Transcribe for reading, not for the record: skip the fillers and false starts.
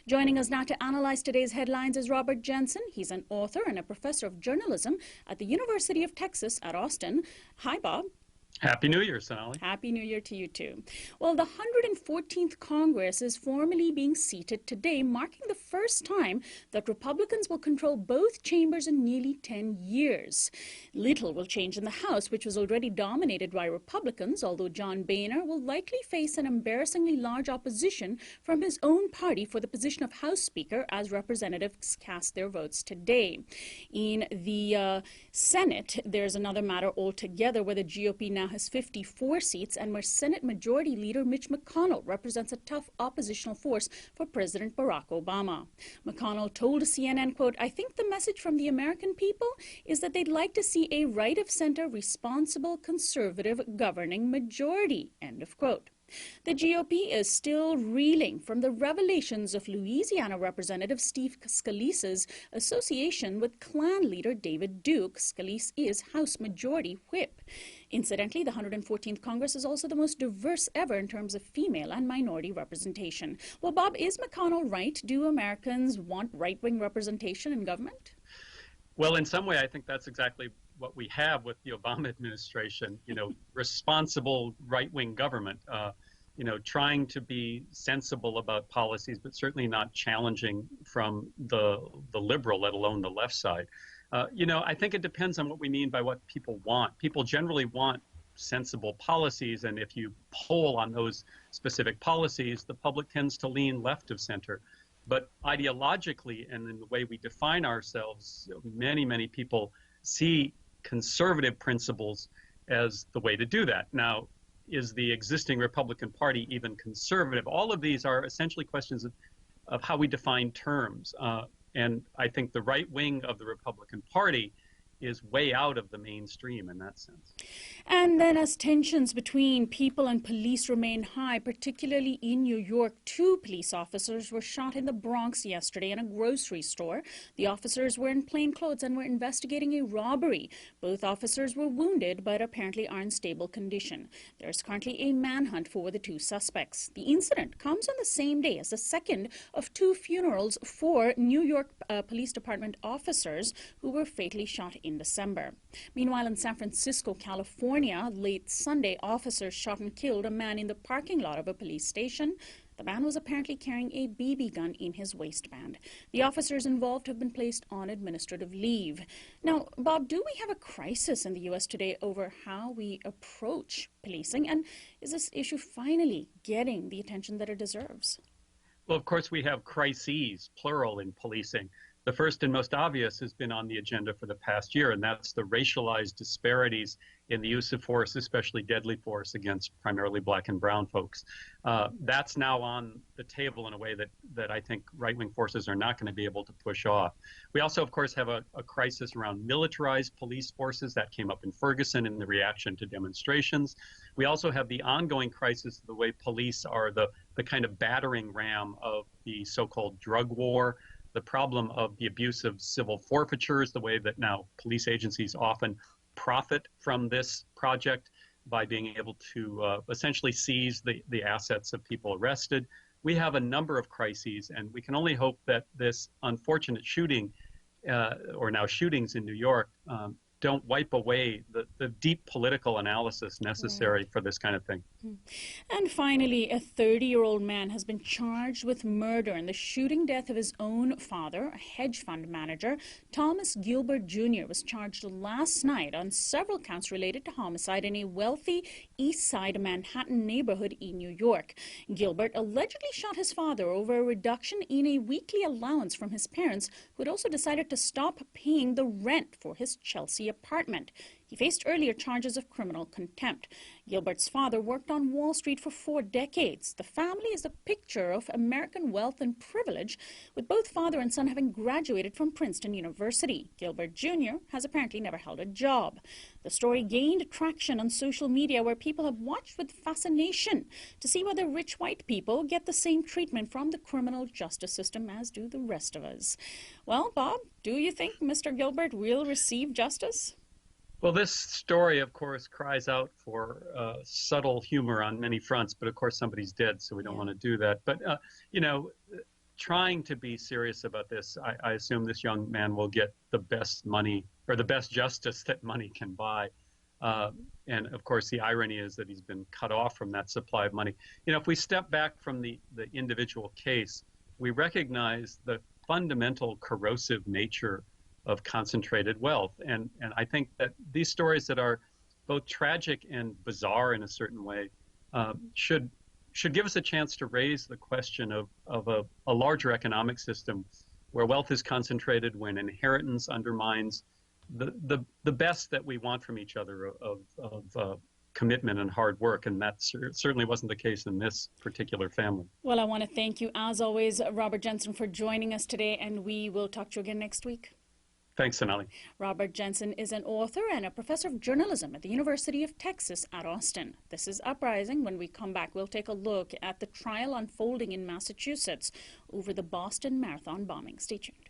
Joining us now to analyze today's headlines is Robert Jensen. He's an author and a professor of journalism at the University of Texas at Austin. Hi, Bob. Happy New Year, Sonali. Happy New Year to you too. Well, the 114th Congress is formally being seated today, marking the first time that Republicans will control both chambers in nearly 10 years. Little will change in the House, which was already dominated by Republicans, although John Boehner will likely face an embarrassingly large opposition from his own party for the position of House Speaker as representatives cast their votes today. In the Senate, there's another matter altogether where the GOP now has 54 seats and where Senate Majority Leader Mitch McConnell represents a tough oppositional force for President Barack Obama. McConnell told CNN, quote, "I think the message from the American people is that they'd like to see a right-of-center, responsible, conservative governing majority," end of quote. The GOP is still reeling from the revelations of Louisiana Representative Steve Scalise's association with Klan leader David Duke. Scalise is House Majority Whip. Incidentally, the 114th Congress is also the most diverse ever in terms of female and minority representation. Well, Bob, is McConnell right? Do Americans want right-wing representation in government? Well, in some way, I think that's exactly what we have with the Obama administration, responsible right-wing government, trying to be sensible about policies, but certainly not challenging from the liberal, let alone the left side. I think it depends on what we mean by what people want. People generally want sensible policies, and if you poll on those specific policies, the public tends to lean left of center. But ideologically and in the way we define ourselves, many people see conservative principles as the way to do that. Now, is the existing Republican Party even conservative? All of these are essentially questions of how we define terms. And I think the right wing of the Republican Party is way out of the mainstream in that sense. And then as tensions between people and police remain high, particularly in New York, 2 police officers were shot in the Bronx yesterday in a grocery store. The officers were in plain clothes and were investigating a robbery. Both officers were wounded but apparently are in stable condition. There's currently a manhunt for the 2 suspects. The incident comes on the same day as the second of 2 funerals for New York Police Department officers who were fatally shot in December. Meanwhile, in San Francisco, California, late Sunday, officers shot and killed a man in the parking lot of a police station. The man was apparently carrying a BB gun in his waistband. The officers involved have been placed on administrative leave. Now, Bob, do we have a crisis in the U.S. today over how we approach policing? And is this issue finally getting the attention that it deserves? Well, of course, we have crises, plural, in policing. The first and most obvious has been on the agenda for the past year, and that's the racialized disparities in the use of force, especially deadly force, against primarily black and brown folks. That's now on the table in a way that I think right-wing forces are not going to be able to push off. We also, of course, have a crisis around militarized police forces. That came up in Ferguson in the reaction to demonstrations. We also have the ongoing crisis of the way police are the kind of battering ram of the so-called drug war, the problem of the abuse of civil forfeitures, the way that now police agencies often profit from this project by being able to essentially seize the assets of people arrested. We have a number of crises, and we can only hope that this unfortunate shooting, or now shootings in New York, don't wipe away the deep political analysis necessary for this kind of thing. And finally, a 30-year-old man has been charged with murder in the shooting death of his own father, a hedge fund manager. Thomas Gilbert Jr. was charged last night on several counts related to homicide in a wealthy East Side Manhattan neighborhood in New York. Gilbert allegedly shot his father over a reduction in a weekly allowance from his parents, who had also decided to stop paying the rent for his Chelsea apartment. He faced earlier charges of criminal contempt. Gilbert's father worked on Wall Street for 4 decades. The family is a picture of American wealth and privilege, with both father and son having graduated from Princeton University. Gilbert Jr. has apparently never held a job. The story gained traction on social media, where people have watched with fascination to see whether rich white people get the same treatment from the criminal justice system as do the rest of us. Well, Bob, do you think Mr. Gilbert will receive justice? Well, this story, of course, cries out for subtle humor on many fronts, but of course somebody's dead, so we don't want to do that. But, trying to be serious about this. I assume this young man will get the best money or the best justice that money can buy. And of course, the irony is that he's been cut off from that supply of money. If we step back from the individual case, we recognize the fundamental corrosive nature of concentrated wealth. And I think that these stories that are both tragic and bizarre in a certain way should give us a chance to raise the question of a larger economic system where wealth is concentrated, when inheritance undermines the best that we want from each other of commitment and hard work. And that certainly wasn't the case in this particular family. Well, I want to thank you, as always, Robert Jensen, for joining us today, and we will talk to you again next week. Thanks, Sonali. Robert Jensen is an author and a professor of journalism at the University of Texas at Austin. This is Uprising. When we come back, we'll take a look at the trial unfolding in Massachusetts over the Boston Marathon bombing. Stay tuned.